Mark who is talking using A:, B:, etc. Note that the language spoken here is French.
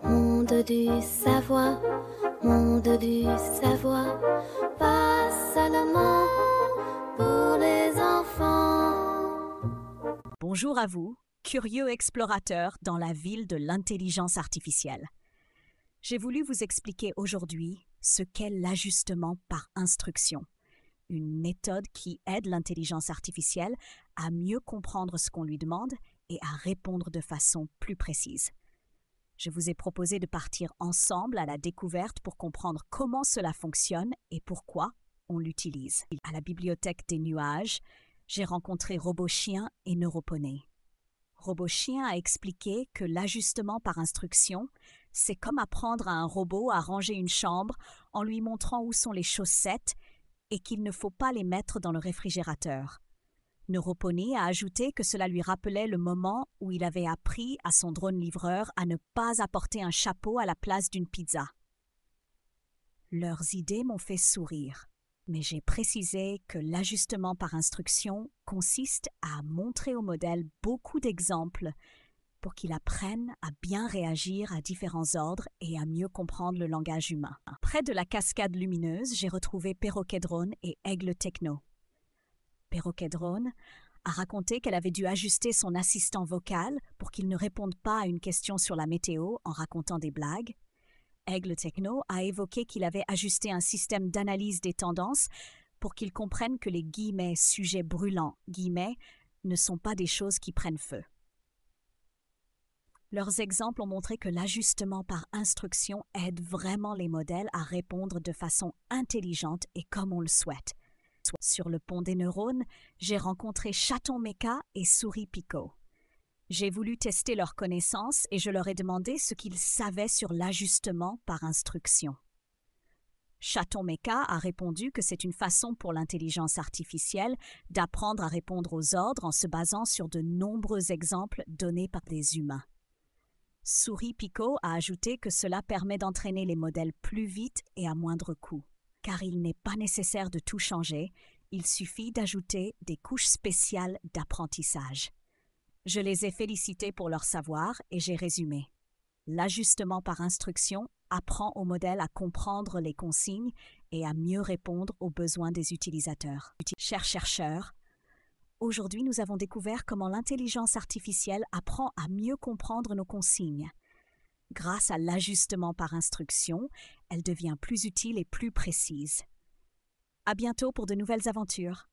A: Monde du savoir, monde du savoir, pas seulement pour les enfants.
B: Bonjour à vous, curieux explorateurs dans la ville de l'intelligence artificielle. J'ai voulu vous expliquer aujourd'hui ce qu'est l'ajustement par instruction, une méthode qui aide l'intelligence artificielle à mieux comprendre ce qu'on lui demande et à répondre de façon plus précise. Je vous ai proposé de partir ensemble à la découverte pour comprendre comment cela fonctionne et pourquoi on l'utilise. À la bibliothèque des nuages, j'ai rencontré RoboChien et Neuroponey. RoboChien a expliqué que l'ajustement par instruction, c'est comme apprendre à un robot à ranger une chambre en lui montrant où sont les chaussettes et qu'il ne faut pas les mettre dans le réfrigérateur. Neuroponey a ajouté que cela lui rappelait le moment où il avait appris à son drone livreur à ne pas apporter un chapeau à la place d'une pizza. Leurs idées m'ont fait sourire, mais j'ai précisé que l'ajustement par instruction consiste à montrer au modèle beaucoup d'exemples pour qu'il apprenne à bien réagir à différents ordres et à mieux comprendre le langage humain. Près de la cascade lumineuse, j'ai retrouvé Perroquet Drone et Aigle Techno. Perroquet Drone a raconté qu'elle avait dû ajuster son assistant vocal pour qu'il ne réponde pas à une question sur la météo en racontant des blagues. Aigle Techno a évoqué qu'il avait ajusté un système d'analyse des tendances pour qu'il comprenne que les guillemets « sujets brûlants » guillemets ne sont pas des choses qui prennent feu. Leurs exemples ont montré que l'ajustement par instruction aide vraiment les modèles à répondre de façon intelligente et comme on le souhaite. Sur le pont des neurones, j'ai rencontré Chaton Mecha et Souris Pico. J'ai voulu tester leurs connaissances et je leur ai demandé ce qu'ils savaient sur l'ajustement par instruction. Chaton Mecha a répondu que c'est une façon pour l'intelligence artificielle d'apprendre à répondre aux ordres en se basant sur de nombreux exemples donnés par des humains. Souris Pico a ajouté que cela permet d'entraîner les modèles plus vite et à moindre coût. Car il n'est pas nécessaire de tout changer, il suffit d'ajouter des couches spéciales d'apprentissage. Je les ai félicités pour leur savoir et j'ai résumé. L'ajustement par instruction apprend au modèle à comprendre les consignes et à mieux répondre aux besoins des utilisateurs. Chers chercheurs, aujourd'hui nous avons découvert comment l'intelligence artificielle apprend à mieux comprendre nos consignes. Grâce à l'ajustement par instruction, elle devient plus utile et plus précise. À bientôt pour de nouvelles aventures.